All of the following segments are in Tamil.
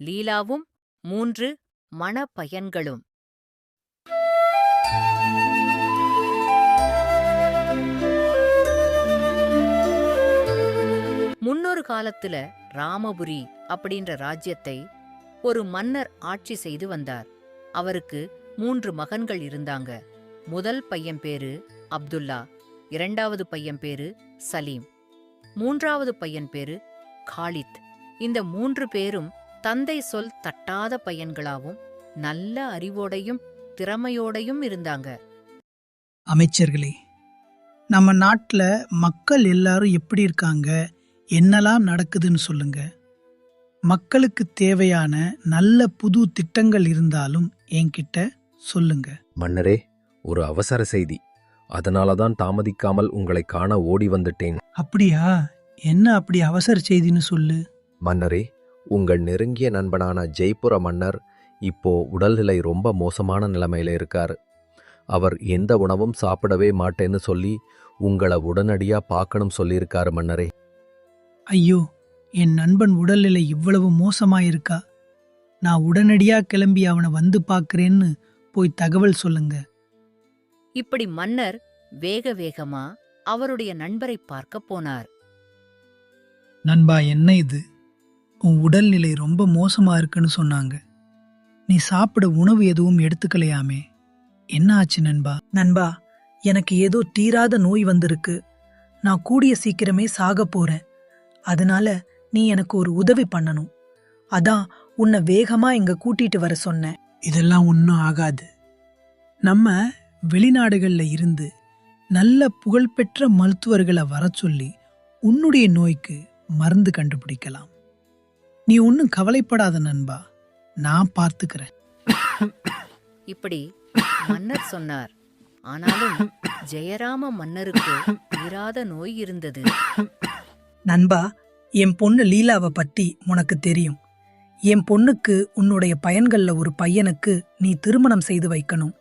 லீலாவும் 3 மணப்பயன்களும். முன்னொரு காலத்துல ராமபுரி அப்படின்ற ராஜ்யத்தை ஒரு மன்னர் ஆட்சி செய்து வந்தார். அவருக்கு 3 மகன்கள் இருந்தாங்க. முதல் பையன் பேரு அப்துல்லா, 2வது பையன் பேரு சலீம், 3வது பையன் பேரு காலித். இந்த 3 பேரும் தந்தை சொல் தட்டாத பையன்களாவும் நல்ல அறிவோடையும் திறமையோடையும் இருந்தாங்க. அமைச்சர்களே, நம்ம நாட்டுல மக்கள் எல்லாரும் எப்படி இருக்காங்க, என்னெல்லாம் நடக்குதுன்னு சொல்லுங்க. மக்களுக்கு தேவையான நல்ல புது திட்டங்கள் இருந்தாலும் என்கிட்ட சொல்லுங்க. மன்னரே, ஒரு அவசர செய்தி. அதனாலதான் தாமதிக்காமல் உங்களை காண ஓடி வந்துட்டேன். அப்படியா? என்ன அப்படி அவசர செய்தின்னு சொல்லு. மன்னரே, உங்கள் நெருங்கிய நண்பனான ஜெய்புர மன்னர் இப்போ உடல்நிலை ரொம்ப மோசமான நிலைமையில இருக்காரு. அவர் எந்த உணவும் சாப்பிடவே மாட்டேன்னு சொல்லி உங்களை உடனடியா பார்க்கணும் சொல்லியிருக்காரு மன்னரே. ஐயோ, என் நண்பன் உடல்நிலை இவ்வளவு மோசமாயிருக்கா? நான் உடனடியா கிளம்பி அவனை வந்து பார்க்கறேன்னு போய் தகவல் சொல்லுங்க. இப்படி மன்னர் வேக வேகமா அவருடைய நண்பரை பார்க்க போனார். நண்பா, என்ன இது? உன் உடல்நிலை ரொம்ப மோசமா இருக்குன்னு சொன்னாங்க. நீ சாப்பிட உணவு எதுவும் எடுத்துக்கலையாமே, என்ன ஆச்சு நண்பா? நண்பா, எனக்கு ஏதோ தீராத நோய் வந்திருக்கு. நான் கூடிய சீக்கிரமே சாக போறேன். அதனால நீ எனக்கு ஒரு உதவி பண்ணணும். அதான் உன்னை வேகமா இங்க கூட்டிட்டு வர சொன்னேன். இதெல்லாம் ஒன்னும் ஆகாது. நம்ம வெளிநாடுகள்ல இருந்து நல்ல புகழ்பெற்ற மருத்துவர்களை வர சொல்லி உன்னுடைய நோய்க்கு மருந்து கண்டுபிடிக்கலாம். நீ ஒன்னும் கவலைப்படாத நண்பா, நான் பார்த்துக்கிறேன். இப்படி மன்னர் சொன்னார். ஆனாலும் ஜெயராம மன்னருக்கு தீராத நோய் இருந்தது. நண்பா, என் பொண்ணு லீலாவை பத்தி உனக்கு தெரியும். என் பொண்ணுக்கு உன்னுடைய பயன்கள்ல ஒரு பையனுக்கு நீ திருமணம் செய்து வைக்கணும்.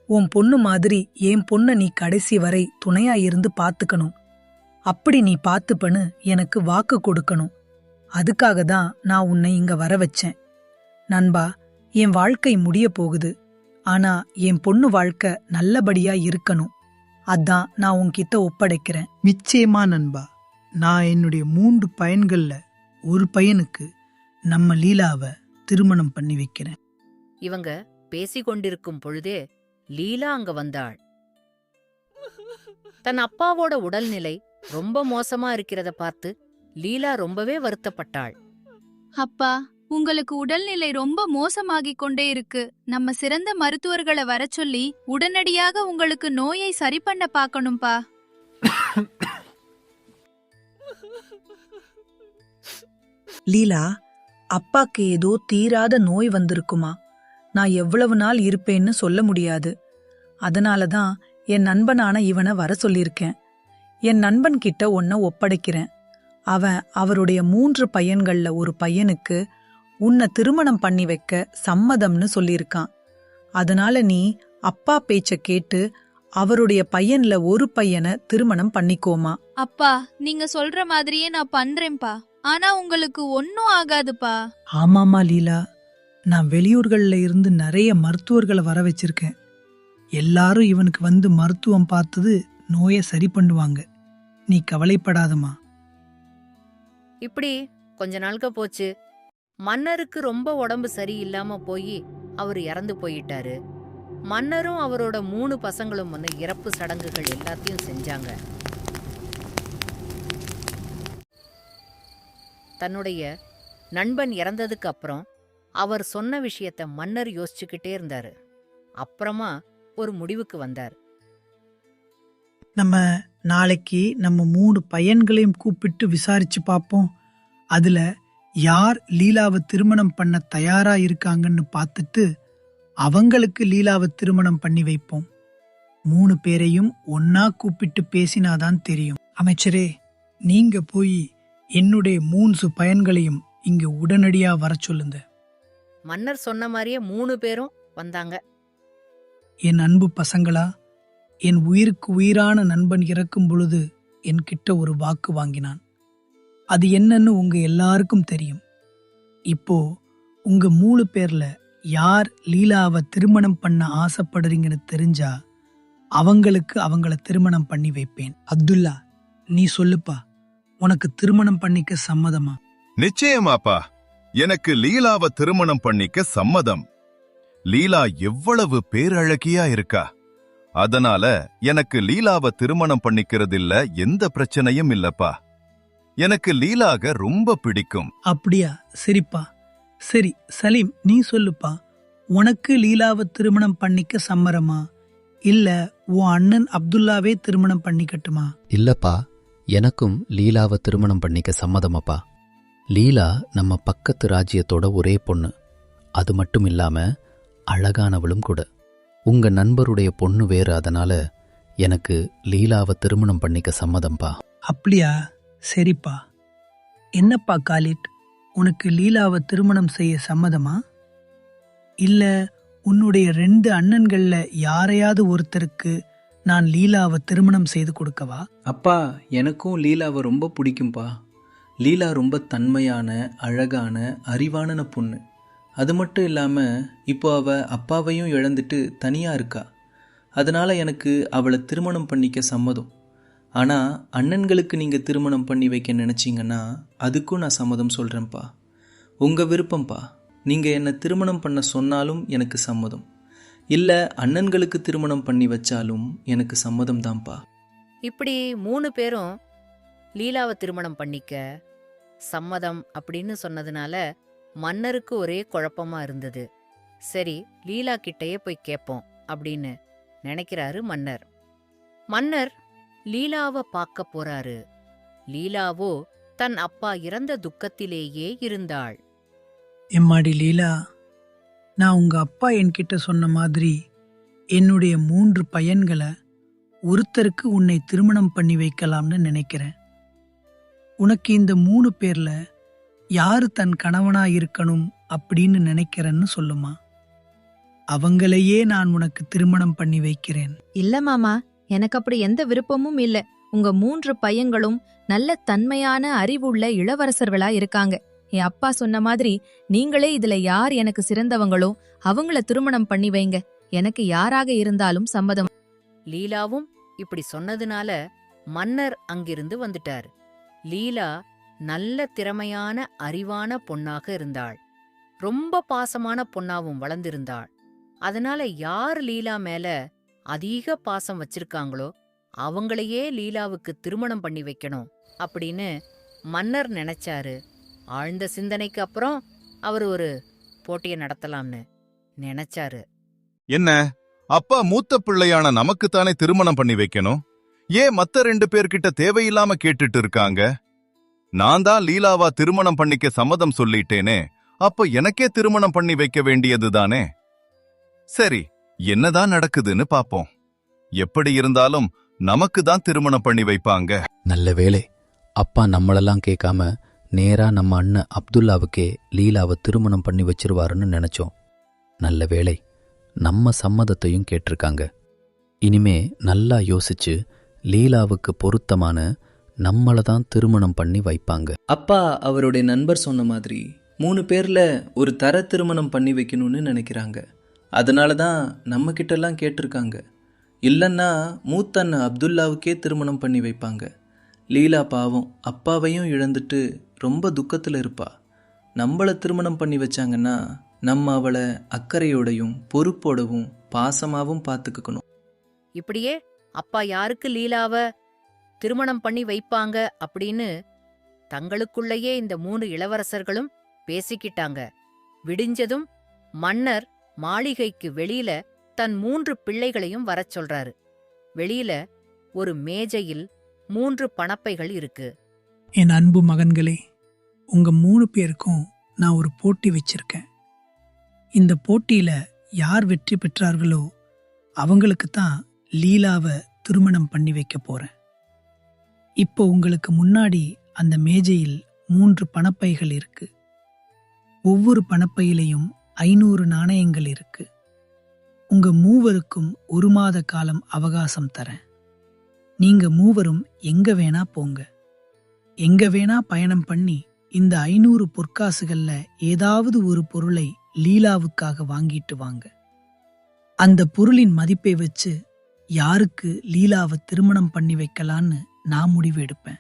உன் பொண்ணு மாதிரி என் பொண்ணை நீ கடைசி வரை துணையா இருந்து பாத்துக்கணும். அப்படி நீ பாத்துப்பன்னு எனக்கு வாக்கு கொடுக்கணும். அதுக்காக தான் நான் உன்னை இங்க வர வச்சேன். நண்பா, என் வாழ்க்கை முடிய போகுது. ஆனா என் பொண்ணு வாழ்க்கை நல்லபடியா இருக்கணும். அதான் நான் உன்கிட்ட ஒப்படைக்கிறேன். நிச்சயமா நண்பா, நான் என்னுடைய 3 பையன்கள்ல ஒரு பையனுக்கு நம்ம லீலாவை திருமணம் பண்ணி வைக்கிறேன். இவங்க பேசிக்கொண்டிருக்கும் பொழுதே லீலா அங்க வந்தாள். தன் அப்பாவோட உடல்நிலை ரொம்ப மோசமா இருக்கிறத பார்த்து லீலா ரொம்பவே வருத்தப்பட்டாள். அப்பா, உங்களுக்கு உடல்நிலை ரொம்ப மோசமாகிக் கொண்டே இருக்கு. நம்ம சிறந்த மருத்துவர்களை வர சொல்லி உடனடியாக உங்களுக்கு நோயை சரி பண்ண பார்க்கணும்பா. லீலா, அப்பாக்கு ஏதோ தீராத நோய் வந்திருக்குமா? நான் எவ்வளவு நாள் இருப்பேன்னு சொல்ல முடியாது. அதனாலதான் என் நண்பனான இவனை வர சொல்லியிருக்கேன். என் நண்பன் கிட்ட உன்னை ஒப்படைக்கிறேன். அவன் அவருடைய 3 பையன்கள்ல ஒரு பையனுக்கு உன்னை திருமணம் பண்ணி வைக்க சம்மதம்னு சொல்லியிருக்கான். அதனால நீ அப்பா பேச்ச கேட்டு அவருடைய பையன்ல ஒரு பையனை திருமணம் பண்ணிக்கோமா. அப்பா, நீங்க சொல்ற மாதிரியே நான் பண்றேன்பா. ஆனா உங்களுக்கு ஒன்னும் ஆகாதுப்பா. ஆமாமா லீலா, நான் வெளியூர்கள்ல இருந்து நிறைய மருத்துவர்களை வர வச்சிருக்கேன். எல்லாரும் இவனுக்கு வந்து மருத்துவம் பார்த்தது நோயை சரி பண்ணுவாங்க. நீ கவலைப்படாதமா. இப்படி கொஞ்ச நாளுக்கு போச்சு. மன்னருக்கு ரொம்ப உடம்பு சரியில்லாம போய் அவர் இறந்து போயிட்டாரு. மன்னரும் அவரோட 3 பசங்களும் வந்து இறப்பு சடங்குகள் எல்லாத்தையும் செஞ்சாங்க. தன்னுடைய நண்பன் இறந்ததுக்கு அப்புறம் அவர் சொன்ன விஷயத்த மன்னர் யோசிச்சுக்கிட்டே இருந்தாரு. அப்புறமா ஒரு முடிவுக்கு வந்தார். நம்ம நாளைக்கு நம்ம 3 பையன்களையும் கூப்பிட்டு விசாரிச்சு பார்ப்போம். அதுல யார் லீலாவை திருமணம் பண்ண தயாரா இருக்காங்கன்னு பார்த்துட்டு அவங்களுக்கு லீலாவை திருமணம் பண்ணி வைப்போம். 3 பேரையும் ஒன்னா கூப்பிட்டு பேசினாதான் தெரியும். அமைச்சரே, நீங்க போய் என்னுடைய 3 பையன்களையும் இங்க உடனடியா வர சொல்லுங்க. மன்னர் சொன்ன மாதிரியே 3 பேரும் வந்தாங்க. என் அன்பு பசங்களா, என் உயிருக்கு உயிரான நண்பன் இறக்கும் பொழுது என்கிட்ட ஒரு வாக்கு வாங்கினான். அது என்னன்னு உங்க எல்லாருக்கும் தெரியும். இப்போ உங்க 3 பேர்ல யார் லீலாவை திருமணம் பண்ண ஆசைப்படுறீங்கன்னு தெரிஞ்சா அவங்களுக்கு அவங்கள திருமணம் பண்ணி வைப்பேன். அப்துல்லா, நீ சொல்லுப்பா, உனக்கு திருமணம் பண்ணிக்க சம்மதமா? நிச்சயமாப்பா, எனக்கு லீலாவை திருமணம் பண்ணிக்க சம்மதம். லீலா எவ்வளவு பேரழகியா இருக்கா. அதனால எனக்கு லீலாவை திருமணம் பண்ணிக்கிறதில்ல எந்த பிரச்சனையும் இல்லப்பா. எனக்கு லீலாக ரொம்ப பிடிக்கும். அப்படியா? சரிப்பா. சரி சலீம், நீ சொல்லுப்பா, உனக்கு லீலாவை திருமணம் பண்ணிக்க சம்மரமா இல்ல உன் அண்ணன் அப்துல்லாவே திருமணம் பண்ணிக்கட்டுமா? இல்லப்பா, எனக்கும் லீலாவை திருமணம் பண்ணிக்க சம்மதமப்பா. லீலா நம்ம பக்கத்து ராஜ்யத்தோட ஒரே பொண்ணு. அது மட்டும் இல்லாம அழகானவளும் கூட. உங்க நண்பருடைய பொண்ணு வேறு, அதனால எனக்கு லீலாவை திருமணம் பண்ணிக்க சம்மதம்பா. அப்படியா? சரிப்பா. என்னப்பா காலிட், உனக்கு லீலாவை திருமணம் செய்ய சம்மதமா இல்ல உன்னுடைய 2 அண்ணன்கள்ல யாரையாவது ஒருத்தருக்கு நான் லீலாவை திருமணம் செய்து கொடுக்கவா? அப்பா, எனக்கும் லீலாவை ரொம்ப பிடிக்கும்பா. லீலா ரொம்ப தன்மையான, அழகான, அறிவான பொண்ணு. அது மட்டும் இல்லாமல் இப்போ அவள் அப்பாவையும் இழந்துட்டு தனியாக இருக்கா. அதனால் எனக்கு அவளை திருமணம் பண்ணிக்க சம்மதம். ஆனால் அண்ணன்களுக்கு நீங்கள் திருமணம் பண்ணி வைக்க நினச்சிங்கன்னா அதுக்கும் நான் சம்மதம் சொல்கிறேன்ப்பா. உங்கள் விருப்பம்ப்பா. நீங்கள் என்னை திருமணம் பண்ண சொன்னாலும் எனக்கு சம்மதம். இல்லை அண்ணன்களுக்கு திருமணம் பண்ணி வச்சாலும் எனக்கு சம்மதம் தான்ப்பா. இப்படி 3 பேரும் லீலாவை திருமணம் பண்ணிக்க சம்மதம் அப்படின்னு சொன்னதுனால மன்னருக்கு ஒரே குழப்பமா இருந்தது. சரி, லீலா கிட்டயே போய் கேட்போம் அப்படின்னு நினைக்கிறாரு மன்னர். மன்னர் லீலாவை பார்க்க போறாரு. லீலாவோ தன் அப்பா இறந்த துக்கத்திலேயே இருந்தாள். எம்மாடி லீலா, நான் உங்க அப்பா என்கிட்ட சொன்ன மாதிரி என்னுடைய 3 பையன்களை ஒருத்தருக்கு உன்னை திருமணம் பண்ணி வைக்கலாம்னு நினைக்கிறேன். உனக்கு இந்த 3 பேர்ல யாரு தன் கணவனா இருக்கணும் அப்படின்னு நினைக்கிறேன்னு சொல்லுமா. அவங்களையே நான் உனக்கு திருமணம் பண்ணி வைக்கிறேன். இல்ல மாமா, எனக்கு அப்படி எந்த விருப்பமும் இல்ல. உங்க 3 பையன்களும் நல்ல தன்மையான அறிவுள்ள இளவரசர்களா இருக்காங்க. என் அப்பா சொன்ன மாதிரி நீங்களே இதுல யார் எனக்கு சிறந்தவங்களோ அவங்கள திருமணம் பண்ணி வைங்க. எனக்கு யாராக இருந்தாலும் சம்மதம். லீலாவும் இப்படி சொன்னதுனால மன்னர் அங்கிருந்து வந்துட்டார். லீலா நல்ல திறமையான அறிவான பொண்ணாக இருந்தாள். ரொம்ப பாசமான பொண்ணாவும் வளர்ந்திருந்தாள். அதனால யார் லீலா மேல அதிக பாசம் வச்சிருக்காங்களோ அவங்களையே லீலாவுக்கு திருமணம் பண்ணி வைக்கணும் அப்படின்னு மன்னர் நினைச்சாரு. ஆழ்ந்த சிந்தனைக்கு அப்புறம் அவர் ஒரு போட்டியை நடத்தலாம்னு நினைச்சாரு. என்ன, அப்பா மூத்த பிள்ளையான நமக்குத்தானே திருமணம் பண்ணி வைக்கணும்? ஏன் மத்த 2 பேர்கிட்ட தேவையில்லாம கேட்டுட்டு இருக்காங்க? நான் தான் லீலாவா திருமணம் பண்ணிக்க சம்மதம் சொல்லிட்டேனே, அப்ப எனக்கே திருமணம் பண்ணி வைக்க வேண்டியதுதானே. சரி, என்னதான் நடக்குதுன்னு பாப்போம். எப்படி இருந்தாலும் நமக்கு தான் திருமணம் பண்ணி வைப்பாங்க. நல்ல வேளை, அப்பா நம்மளெல்லாம் கேட்காம நேரா நம்ம அண்ணன் அப்துல்லாவுக்கே லீலாவை திருமணம் பண்ணி வச்சிருவாருன்னு நினைச்சோம். நல்ல வேளை, நம்ம சம்மதத்தையும் கேட்டிருக்காங்க. இனிமே நல்லா யோசிச்சு லீலாவுக்கு பொருத்தமான நம்மள தான் திருமணம் பண்ணி வைப்பாங்க. அப்பா அவருடைய நண்பர் சொன்ன மாதிரி 3 பேர்ல ஒரு தர திருமணம் பண்ணி வைக்கணும்னு நினைக்கிறாங்க. அதனால தான் நம்ம கிட்டெல்லாம் கேட்டிருக்காங்க. இல்லைன்னா மூத்த அண்ணன் அப்துல்லாவுக்கே திருமணம் பண்ணி வைப்பாங்க. லீலா பாவம் அப்பாவையும் இழந்துட்டு ரொம்ப துக்கத்தில் இருப்பா. நம்மளை திருமணம் பண்ணி வச்சாங்கன்னா நம்ம அவளை அக்கறையோடையும் பொறுப்போடவும் பாசமாவும் பார்த்துக்கணும். இப்படியே அப்பா யாருக்கு லீலாவை திருமணம் பண்ணி வைப்பாங்க அப்படின்னு தங்களுக்குள்ளேயே இந்த 3 இளவரசர்களும் பேசிக்கிட்டாங்க. விடிஞ்சதும் மன்னர் மாளிகைக்கு வெளியில தன் 3 பிள்ளைகளையும் வரச் சொல்றாரு. வெளியில ஒரு மேஜையில் 3 பணப்பைகள் இருக்கு. என் அன்பு மகன்களே, உங்க 3 பேருக்கும் நான் ஒரு போட்டி வச்சிருக்கேன். இந்த போட்டியில யார் வெற்றி பெற்றார்களோ அவங்களுக்கு தான் லீலாவை திருமணம் பண்ணி வைக்க போறேன். இப்போ உங்களுக்கு முன்னாடி அந்த மேஜையில் 3 பணப்பைகள் இருக்கு. ஒவ்வொரு பணப்பையிலையும் 500 நாணயங்கள் இருக்கு. உங்க 3வருக்கும் 1 மாத காலம் அவகாசம் தரேன். நீங்க 3வரும் எங்க வேணா போங்க, எங்க வேணா பயணம் பண்ணி இந்த 500 பொற்காசுகள்ல ஏதாவது ஒரு பொருளை லீலாவுக்காக வாங்கிட்டு வாங்க. அந்த பொருளின் மதிப்பை வச்சு யாருக்கு லீலாவை திருமணம் பண்ணி வைக்கலான்னு நான் முடிவு எடுப்பேன்.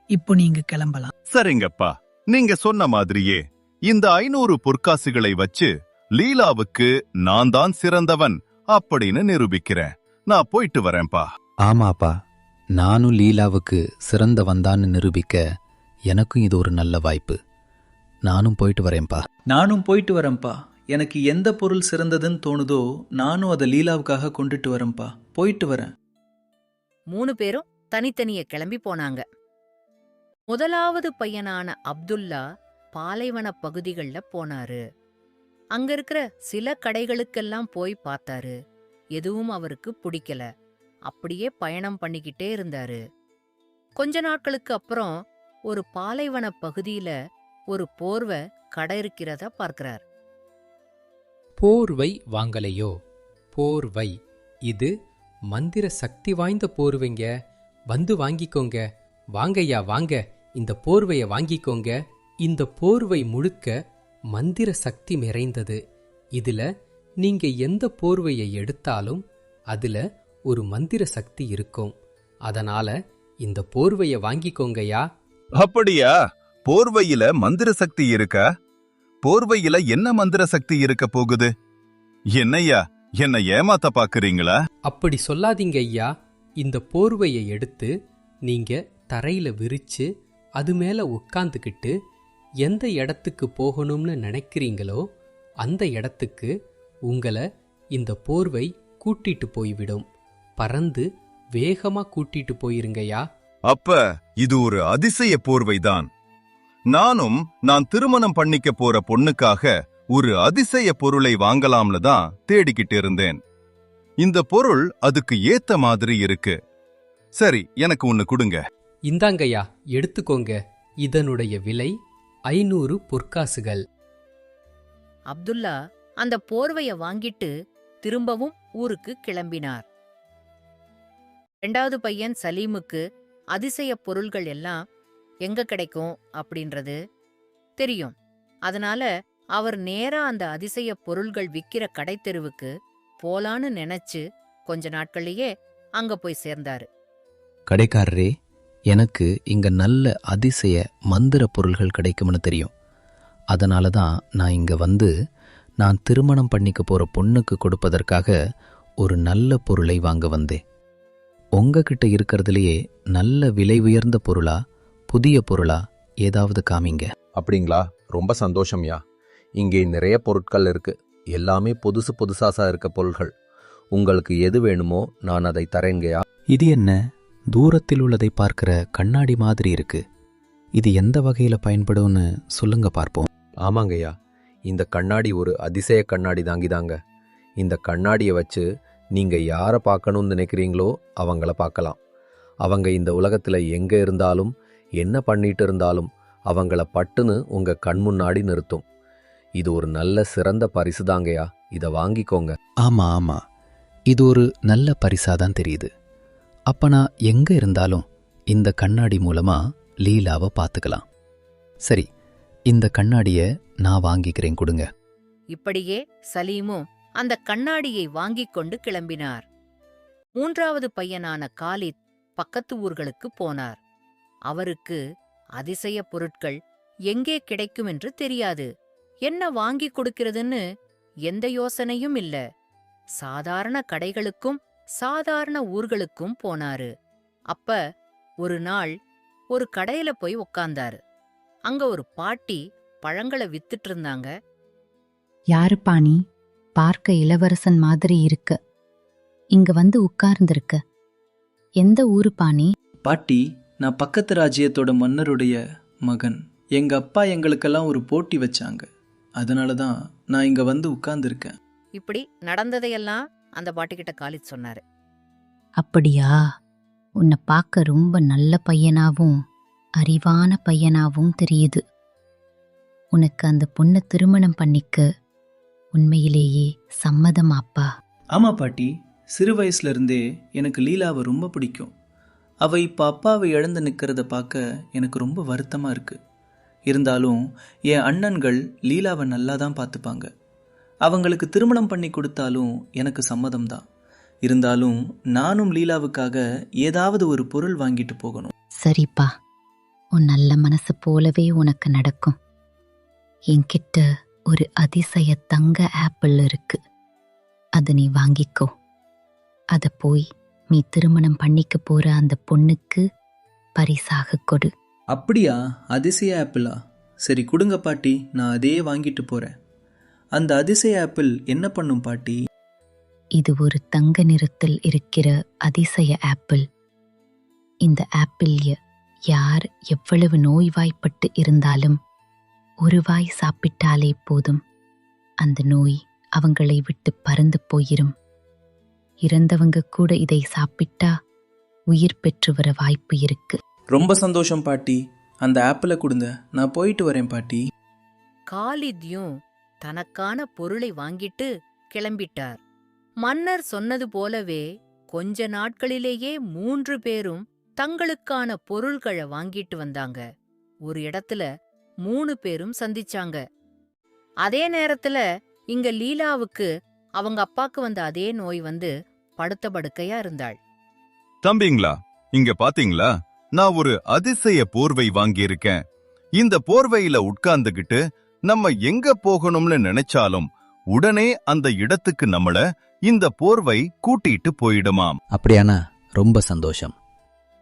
இப்போ நீங்க கிளம்பலாம். சரிங்கப்பா, நீங்க சொன்ன மாதிரியே இந்த 500 பொற்காசுகளை வச்சு லீலாவுக்கு நான் தான் சிறந்தவன் அப்படின்னு நிரூபிக்கிறேன். நான் போயிட்டு வரேன்பா. ஆமாப்பா, நானும் லீலாவுக்கு சிறந்த வந்தான்னு நிரூபிக்க எனக்கும் இது ஒரு நல்ல வாய்ப்பு. நானும் போயிட்டு வரேன்ப்பா. நானும் போயிட்டு வரேன்ப்பா. எனக்கு எந்த பொருள் சிறந்ததுன்னு தோணுதோ நானும் அதை லீலாவுக்காக கொண்டுட்டு வரேன்ப்பா. போயிட்டு வரேன். 3 பேரும் தனித்தனியே கிளம்பி போனாங்க. முதலாவது பையனான அப்துல்லா பாலைவன பகுதிகள்ல போனாரு. அங்க இருக்கிற சில கடைகளுக்கெல்லாம் போய் பார்த்தாரு. எதுவும் அவருக்கு பிடிக்கல. அப்படியே பயணம் பண்ணிக்கிட்டே இருந்தாரு. கொஞ்ச நாட்களுக்கு அப்புறம் ஒரு பாலைவன பகுதியில ஒரு போர்வை கடை இருக்கிறத பார்க்கிறார். போர்வை வாங்கலையோ? போர்வை, இது மந்திர சக்தி வாய்ந்த போர்வைங்க. வந்து வாங்கிக்கோங்க. வாங்கய்யா வாங்க, இந்த போர்வையை வாங்கிக்கோங்க. இந்த போர்வை முழுக்க மந்திர சக்தி நிறைந்தது. இதுல நீங்க எந்த போர்வையை எடுத்தாலும் அதுல ஒரு மந்திர சக்தி இருக்கும். அதனால இந்த போர்வையை வாங்கிக்கோங்கய்யா. அப்படியா? போர்வையில மந்திர சக்தி இருக்க? போர்வையில என்ன மந்திர சக்தி இருக்க போகுது? என்னையா, என்ன ஏமாத்த பாக்குறீங்களா? அப்படி சொல்லாதீங்க ஐயா. இந்த போர்வையை எடுத்து நீங்க தரையில விரிச்சு அது மேல உட்காந்துக்கிட்டு எந்த இடத்துக்கு போகணும்னு நினைக்கிறீங்களோ அந்த இடத்துக்கு உங்களை இந்த போர்வை கூட்டிட்டு போய்விடும். பறந்து வேகமா கூட்டிட்டு போயிருங்கய்யா. அப்ப இது ஒரு அதிசய போர்வைதான். நான் திருமணம் பண்ணிக்க போற பொண்ணுக்காக ஒரு அதிசய பொருளை வாங்கலாம்ல தான் தேடிக்கிட்டு இருந்தேன். இந்த பொருள் அதுக்கு ஏத்த மாதிரி இருக்கு. சரி, எனக்கு ஒன்னு கொடுங்க. இந்தாங்கய்யா, எடுத்துக்கோங்க. இதனுடைய விலை 500 பொற்காசுகள். அப்துல்லா அந்த போர்வைய வாங்கிட்டு திரும்பவும் ஊருக்கு கிளம்பினார். 2வது பையன் சலீமுக்கு அதிசய பொருள்கள் எல்லாம் எங்க கிடைக்கும் அப்படின்றது தெரியும். அதனால அவர் நேரா அந்த அதிசய பொருள்கள் விக்கிற கடைத்தெருவுக்கு போலான்னு நினைச்சு கொஞ்ச நாட்கள்லயே அங்க போய் சேர்ந்தாரு. கடைக்காரரே, எனக்கு இங்க நல்ல அதிசய மந்திர பொருள்கள் கிடைக்கும்னு தெரியும். அதனால தான் நான் இங்க வந்து நான் திருமணம் பண்ணிக்க போற பொண்ணுக்கு கொடுப்பதற்காக ஒரு நல்ல பொருளை வாங்க வந்தேன். உங்ககிட்ட இருக்கிறதுலையே நல்ல விலை உயர்ந்த பொருளா, புதிய பொருளா ஏதாவது காமிங்க. அப்படிங்களா? ரொம்ப சந்தோஷம்யா. இங்கே நிறைய பொருட்கள் இருக்கு. எல்லாமே புதுசாசா இருக்க பொருள்கள். உங்களுக்கு எது வேணுமோ நான் அதை தரேங்கயா. இது என்ன? தூரத்தில் உள்ளதை பார்க்கிற கண்ணாடி மாதிரி இருக்கு. இது எந்த வகையில பயன்படும்னு சொல்லுங்க பார்ப்போம். ஆமாங்கய்யா, இந்த கண்ணாடி ஒரு அதிசய கண்ணாடி தாங்கிதாங்க. இந்த கண்ணாடியை வச்சு நீங்க யாரை பார்க்கணும்னு நினைக்கிறீங்களோ அவங்கள பார்க்கலாம். அவங்க இந்த உலகத்துல எங்க இருந்தாலும் என்ன பண்ணிட்டு இருந்தாலும் அவங்கள பட்டுன்னு உங்க கண் முன்னாடி நிறுத்தும். இது ஒரு நல்ல சிறந்த பரிசு தாங்கய்யா. இதை வாங்கிக்கோங்க. ஆமா, இது ஒரு நல்ல பரிசாதான் தெரியுது. அப்ப நான் எங்க இருந்தாலும் இந்த கண்ணாடி மூலமா லீலாவை பார்த்துக்கலாம். சரி, இந்த கண்ணாடிய நான் வாங்கிக்கிறேன், கொடுங்க. இப்படியே சலீமும் அந்த கண்ணாடியை வாங்கிக் கொண்டு கிளம்பினார். 3வது பையனான காலித் பக்கத்து ஊர்களுக்கு போனார். அவருக்கு அதிசய பொருட்கள் எங்கே கிடைக்கும் என்று தெரியாது. என்ன வாங்கிக் கொடுக்கிறதுன்னு எந்த யோசனையும் இல்ல. சாதாரண கடைகளுக்கும் சாதாரண ஊர்களுக்கும் போனாரு. அப்ப ஒரு நாள் ஒரு கடையில போய் உக்காந்தாரு. அங்க ஒரு பாட்டி பழங்களை வித்துட்டு இருந்தாங்க. யாரு பாணி? பார்க்க இளவரசன் மாதிரி இருக்க. இங்க வந்து உட்கார்ந்திருக்க. எந்த ஊரு பாணி? பாட்டி, நான் பக்கத்து ராஜ்யத்தோட மன்னருடைய மகன். எங்க அப்பா எங்களுக்கெல்லாம் ஒரு போட்டி வச்சாங்க. அதனால தான் நான் இங்க வந்து உட்கார்ந்துருக்கேன். இப்படி நடந்ததையெல்லாம் அந்த பாட்டிக்கிட்ட காலித் சொன்னாரு. அப்படியா? உன்னை பார்க்க ரொம்ப நல்ல பையனாவும் அறிவான பையனாவும் தெரியுது. உனக்கு அந்த பொண்ணை திருமணம் பண்ணிக்க உண்மையிலேயே சம்மதமாப்பா? ஆமா பாட்டி, சிறு வயசுல இருந்தே எனக்கு லீலாவை ரொம்ப பிடிக்கும். அவ இப்ப அப்பாவை இழந்து நிக்கிறத பார்க்க எனக்கு ரொம்ப வருத்தமா இருக்கு. இருந்தாலும் என் அண்ணன்கள் லீலாவை நல்லா தான் பார்த்துப்பாங்க. அவங்களுக்கு திருமணம் பண்ணி கொடுத்தாலும் எனக்கு சம்மதம்தான். இருந்தாலும் நானும் லீலாவுக்காக ஏதாவது ஒரு பொருள் வாங்கிட்டு போகணும். சரிப்பா, உன் நல்ல மனசு போலவே உனக்கு நடக்கும். என்கிட்ட ஒரு அதிசய தங்க ஆப்பிள் இருக்கு, அதை நீ வாங்கிக்கோ. அதை போய் நீ திருமணம் பண்ணிக்க போற அந்த பொண்ணுக்கு பரிசாக கொடு. அப்படியா? அதிசய ஆப்பிளா? சரி கொடுங்க பாட்டி, நான் அதே வாங்கிட்டு போறேன். அந்த அதிசய ஆப்பிள் என்ன பண்ணும் பாட்டி? இது ஒரு தங்க நிறத்தில் இருக்கிற அதிசய ஆப்பிள். இந்த ஆப்பிள் யார் எவ்வளவு நோய்வாய்ப்பட்டு இருந்தாலும் ஒரு வாய் சாப்பிட்டாலே போதும், அந்த நோய் அவங்களை விட்டு பறந்து போயிரும். இறந்தவங்க கூட இதை சாப்பிட்டா உயிர் பெற்று வர வாய்ப்பு இருக்கு. ரொம்ப சந்தோஷம் பாட்டி, அந்த ஆப்பிளை கொடுங்க, நான் போயிட்டு வரேன் பாட்டி. காலித்யும் தனக்கான பொருளை வாங்கிட்டு கிளம்பிட்டார். மன்னர் சொன்னது போலவே கொஞ்ச நாட்களிலேயே 3 பேரும் தங்களுக்கான பொருள்களை வாங்கிட்டு வந்தாங்க. ஒரு இடத்துல 3 பேரும் சந்திச்சாங்க. அதே நேரத்துல இங்க லீலாவுக்கு அவங்க அப்பாக்கு வந்த அதே நோய் வந்து படுத்த படுக்கையா இருந்தாள். தம்பிங்களா, இங்க பாத்தீங்களா, நான் ஒரு அதிசய போர்வை வாங்கியிருக்கேன். இந்த போர்வையில உட்கார்ந்துகிட்டு நம்ம எங்க போகணும்னு நினைச்சாலும் உடனே அந்த இடத்துக்கு நம்மள இந்த போர்வை கூட்டிட்டு போயிடுமாம். அப்படியானா ரொம்ப சந்தோஷம்.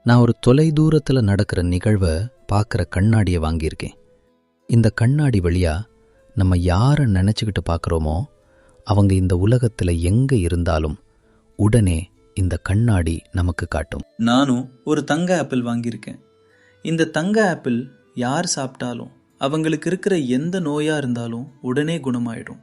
நான் ஒரு தொலை தூரத்துல நடக்கிற நிகழ்வை பார்க்குற கண்ணாடியை வாங்கியிருக்கேன். இந்த கண்ணாடி வழியா நம்ம யாரை நினச்சிக்கிட்டு பார்க்குறோமோ அவங்க இந்த உலகத்துல எங்க இருந்தாலும் உடனே இந்த கண்ணாடி நமக்கு காட்டும். நானும் ஒரு தங்க ஆப்பிள் வாங்கியிருக்கேன். இந்த தங்க ஆப்பிள் யார் சாப்பிட்டாலும் அவங்களுக்கு இருக்கிற எந்த நோயா இருந்தாலும் உடனே குணமாயிடும்.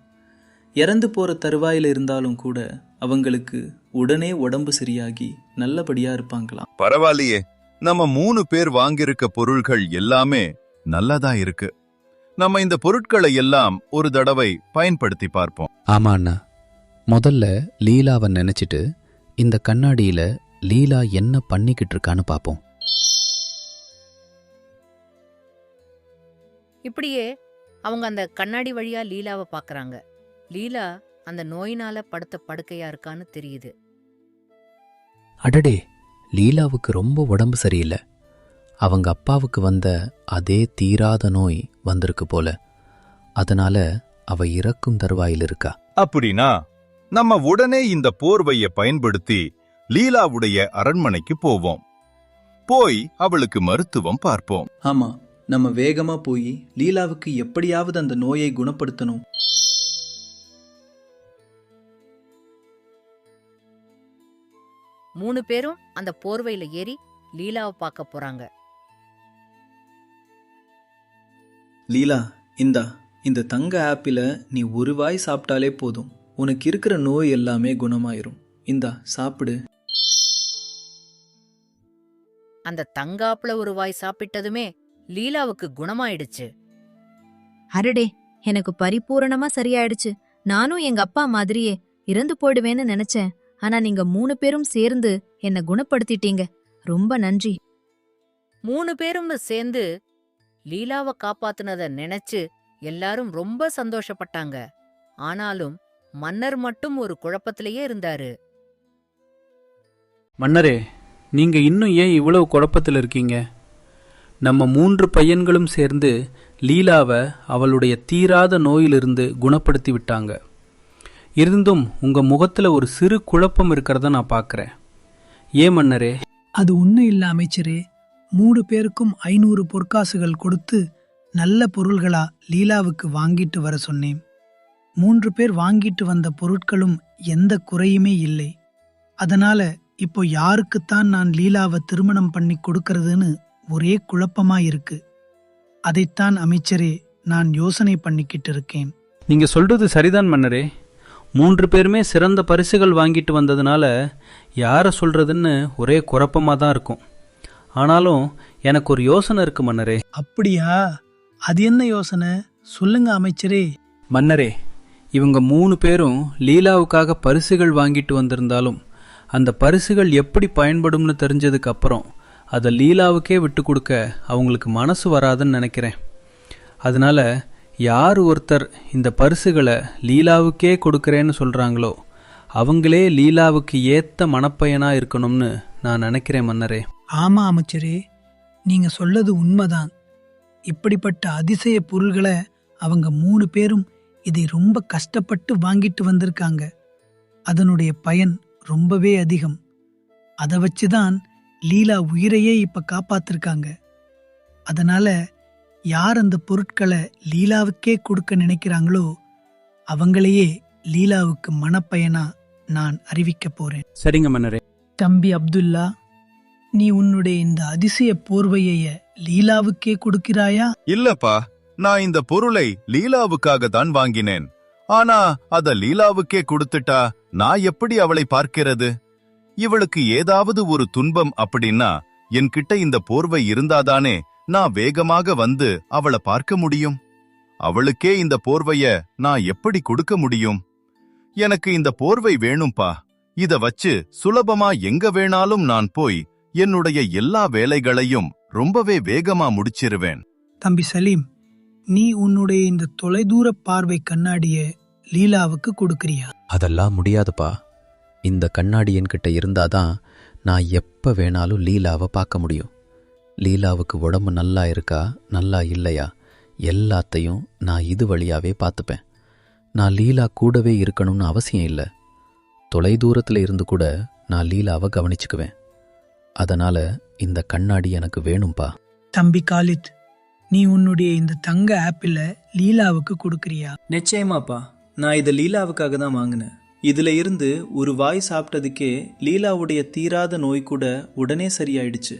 இறந்து போற தருவாயில இருந்தாலும் கூட அவங்களுக்கு உடனே உடம்பு சரியாகி நல்லபடியா இருப்பாங்களாம். பரவாயில்லையே, நம்ம 3 பேர் வாங்கியிருக்க பொருள்கள் எல்லாமே நல்லதா இருக்கு. நம்ம இந்த பொருட்களை எல்லாம் ஒரு தடவை பயன்படுத்தி பார்ப்போம். ஆமா அண்ணா, முதல்ல லீலாவை நினைச்சிட்டு இந்த கண்ணாடியில லீலா என்ன பண்ணிக்கிட்டு இருக்கான்னு பார்ப்போம். இப்படியே அவங்க அந்த கண்ணாடி வழியா லீலாவை பார்க்கறாங்க. லீலா அந்த நோயினால படுத்த படுக்கையா இருக்கான்னு தெரியுது. அடடே, லீலாவுக்கு ரொம்ப உடம்பு சரியில்லை. அவங்க அப்பாவுக்கு வந்த அதே தீராத நோய் வந்திருக்கு போல. அதனால அவ இறக்கும் தருவாயில் இருக்கா. அப்படின்னா நம்ம உடனே இந்த போர்வையை பயன்படுத்தி லீலாவுடைய அரண்மனைக்கு போவோம். போய் அவளுக்கு மருத்துவம் பார்ப்போம். ஆமா, நம்ம வேகமா போய் லீலாவுக்கு எப்படியாவது அந்த நோயை குணப்படுத்தணும். மூணு பேரும் அந்த போர்வையில ஏறி லீலாவை பார்க்க போறாங்க. லீலா, இந்த தங்க ஆப்பிள நீ ஒரு வாய் சாப்பிட்டாலே போதும், உனக்கு இருக்கிற நோய் எல்லாமே குணமாயிரும். இந்தா சாப்பிடு. அந்த தங்காப்புல ஒரு வாய் சாப்பிட்டதுமே லீலாவுக்கு குணமாயிடுச்சு. அடடே, எனக்கு பரிபூரணமா சரியாயிடுச்சு. நானும் எங்க அப்பா மாதிரியே இறந்து போயிடுவேன்னு நினைச்சேன். ஆனா நீங்க 3 பேரும் சேர்ந்து என்ன குணப்படுத்திட்டீங்க. ரொம்ப நன்றி. 3 பேரும் சேர்ந்து லீலாவை காப்பாத்துனத நினைச்சு எல்லாரும் ரொம்ப சந்தோஷப்பட்டாங்க. ஆனாலும் மன்னர் மட்டும் ஒரு குழப்பத்திலேயே இருந்தாரு. மன்னரே, நீங்க இன்னும் ஏன் இவ்வளவு குழப்பத்தில் இருக்கீங்க? நம்ம 3 பையன்களும் சேர்ந்து லீலாவை அவளுடைய தீராத நோயிலிருந்து குணப்படுத்தி விட்டாங்க. இருந்தும் உங்க முகத்துல ஒரு சிறு குழப்பம் இருக்கிறத நான் பார்க்கறேன். ஏன் மன்னரே? அது ஒன்றும் இல்லை அமைச்சரே. 3 பேருக்கும் 500 பொற்காசுகள் கொடுத்து நல்ல பொருள்களா லீலாவுக்கு வாங்கிட்டு வர சொன்னேன். 3 பேர் வாங்கிட்டு வந்த பொருட்களும் எந்த குறையுமே இல்லை. அதனால இப்போ யாருக்குத்தான் நான் லீலாவை திருமணம் பண்ணி கொடுக்கறதுன்னு ஒரே குழப்பமா இருக்கு. அதைத்தான் அமைச்சரே நான் யோசனை பண்ணிக்கிட்டு இருக்கேன். நீங்க சொல்றது சரிதான் மன்னரே. 3 பேருமே சிறந்த பரிசுகள் வாங்கிட்டு வந்ததுனால யாரை சொல்றதுன்னு ஒரே குழப்பமா தான் இருக்கும். ஆனாலும் எனக்கு ஒரு யோசனை இருக்கு மன்னரே. அப்படியா? அது என்ன யோசனை? சொல்லுங்க அமைச்சரே. மன்னரே, இவங்க 3 பேரும் லீலாவுக்காக பரிசுகள் வாங்கிட்டு வந்திருந்தாலும் அந்த பரிசுகள் எப்படி பயன்படும்னு தெரிஞ்சதுக்கு அப்புறம் அதை லீலாவுக்கே விட்டு கொடுக்க அவங்களுக்கு மனசு வராதுன்னு நினைக்கிறேன். அதனால யார் ஒருத்தர் இந்த பரிசுகளை லீலாவுக்கே கொடுக்கறேன்னு சொல்றாங்களோ அவங்களே லீலாவுக்கு ஏத்த மனப்பையனா இருக்கணும்னு நான் நினைக்கிறேன் மன்னரே. ஆமா அமைச்சரே, நீங்க சொல்லது உண்மைதான். இப்படிப்பட்ட அதிசய பொருள்களை அவங்க 3 பேரும் இதை ரொம்ப கஷ்டப்பட்டு வாங்கிட்டு வந்திருக்காங்க. அதனுடைய பயன் ரொம்பவே அதிகம். அதை வச்சுதான் லீலா உயிரையே இப்ப காப்பாத்திருக்காங்க. அதனால யார் அந்த பொருட்களை லீலாவுக்கே கொடுக்க நினைக்கிறாங்களோ அவங்களையே லீலாவுக்கு மனப்பயனா நான் அறிவிக்க போறேன். சரிங்க மன்னரே. தம்பி அப்துல்லா, நீ உன்னுடைய இந்த அதிசய போர்வைய லீலாவுக்கே கொடுக்கிறாயா? இல்லப்பா, நான் இந்த பொருளை லீலாவுக்காக தான் வாங்கினேன். ஆனா அத லீலாவுக்கே கொடுத்துட்டா நான் எப்படி அவளை பார்க்கிறது? இவளுக்கு ஏதாவது ஒரு துன்பம் அப்படின்னா என்கிட்ட இந்த போர்வை இருந்தாதானே நான் வேகமாக வந்து அவளை பார்க்க முடியும். அவளுக்கே இந்த போர்வைய நான் எப்படி கொடுக்க முடியும்? எனக்கு இந்த போர்வை வேணும்பா. இத வச்சு சுலபமா எங்க வேணாலும் நான் போய் என்னுடைய எல்லா வேலைகளையும் ரொம்பவே வேகமா முடிச்சிருவேன். தம்பி சலீம், நீ உன்னுடைய இந்த தொலைதூர பார்வை கண்ணாடிய லீலாவுக்கு கொடுக்கறியா? அதெல்லாம் முடியாதுப்பா. இந்த கண்ணாடி என்கிட்ட இருந்தாதான் நான் எப்ப வேணாலும் லீலாவை பார்க்க முடியும். லீலாவுக்கு உடம்பு நல்லா இருக்கா நல்லா இல்லையா எல்லாத்தையும் நான் இது வழியாவே பார்த்துப்பேன். நான் லீலா கூடவே இருக்கணும்னு அவசியம் இல்லை. தொலைதூரத்தில் இருந்து கூட நான் லீலாவை கவனிச்சுக்குவேன். அதனால இந்த கண்ணாடி எனக்கு வேணும்பா. தம்பி காலித், நீ உன்னுடைய இந்த தங்க ஆப்பிள லீலாவுக்கு கொடுக்கறியா? நிச்சயமாப்பா, நான் இதை லீலாவுக்காக தான் வாங்கினேன். இதுல இருந்து ஒரு வாய் சாப்பிட்டதுக்கே லீலாவுடைய தீராத நோய் கூட உடனே சரியாயிடுச்சு.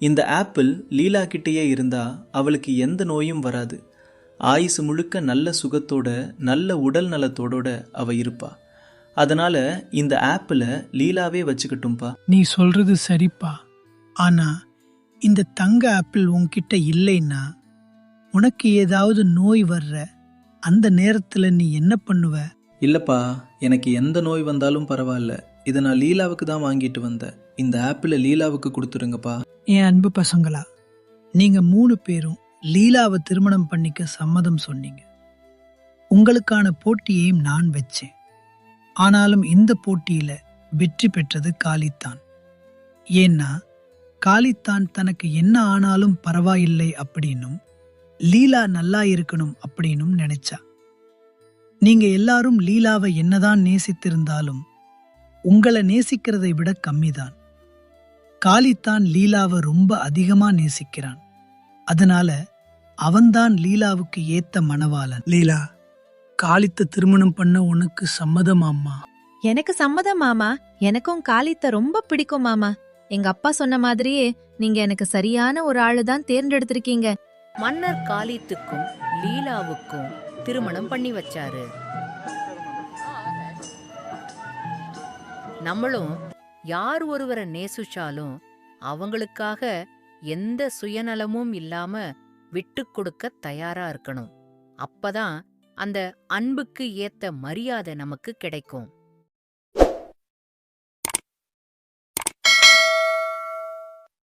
இந்த ஆப்பிள் லீலா கிட்டேயே இருந்தா அவளுக்கு எந்த நோயும் வராது. ஆயுசு முழுக்க நல்ல சுகத்தோட நல்ல உடல் நலத்தோட அவ இருப்பா. அதனால இந்த ஆப்பிளை லீலாவே வச்சுக்கட்டும்பா. நீ சொல்றது சரிப்பா. ஆனா இந்த தங்க ஆப்பிள் உன்கிட்ட இல்லைன்னா உனக்கு ஏதாவது நோய் வர்ற அந்த நேரத்துல நீ என்ன பண்ணுவ? இல்லப்பா, எனக்கு எந்த நோய் வந்தாலும் பரவாயில்ல. இதை நான் லீலாவுக்கு தான் வாங்கிட்டு வந்தேன். இந்த ஆப்பிளை லீலாவுக்கு கொடுத்துருங்கப்பா. என் அன்பு பசங்களா, நீங்க 3 பேரும் லீலாவை திருமணம் பண்ணிக்க சம்மதம் சொன்னீங்க. உங்களுக்கான போட்டியையும் நான் வச்சேன். ஆனாலும் இந்த போட்டியில வெற்றி பெற்றது காலித்தான். ஏன்னா காலித்தான் தனக்கு என்ன ஆனாலும் பரவாயில்லை அப்படின்னும் லீலா நல்லா இருக்கணும் அப்படின்னும் நினைச்சா. நீங்க எல்லாரும் லீலாவை என்னதான் நேசித்திருந்தாலும் உங்களை நேசிக்கிறதை விட கம்மிதான். காலித்தான் லீலாவை ரொம்ப அதிகமா நேசிக்கிறான். அதனால அவன்தான் லீலாவுக்கு ஏத்த மணவாளன். லீலா, காலித்த திருமணம் பண்ண உனக்கு சம்மதம் அம்மா? எனக்கு சம்மதம் மாமா. எனக்கும் காலித்த ரொம்ப பிடிக்கும் மாமா. எங்க அப்பா சொன்ன மாதிரியே நீங்க எனக்கு சரியான ஒரு ஆளுதான் தேர்ந்தெடுத்திருக்கீங்க. மன்னர் காலித்துக்கும் லீலாவுக்கும் திருமணம் பண்ணி வச்சாரு. நம்மளும் யார் ஒருவரை நேசிச்சாலும் அவங்களுக்காக எந்த சுயநலமும் இல்லாம விட்டு கொடுக்க தயாரா இருக்கணும். அப்பதான் அந்த அன்புக்கு ஏத்த மரியாதை நமக்கு கிடைக்கும்.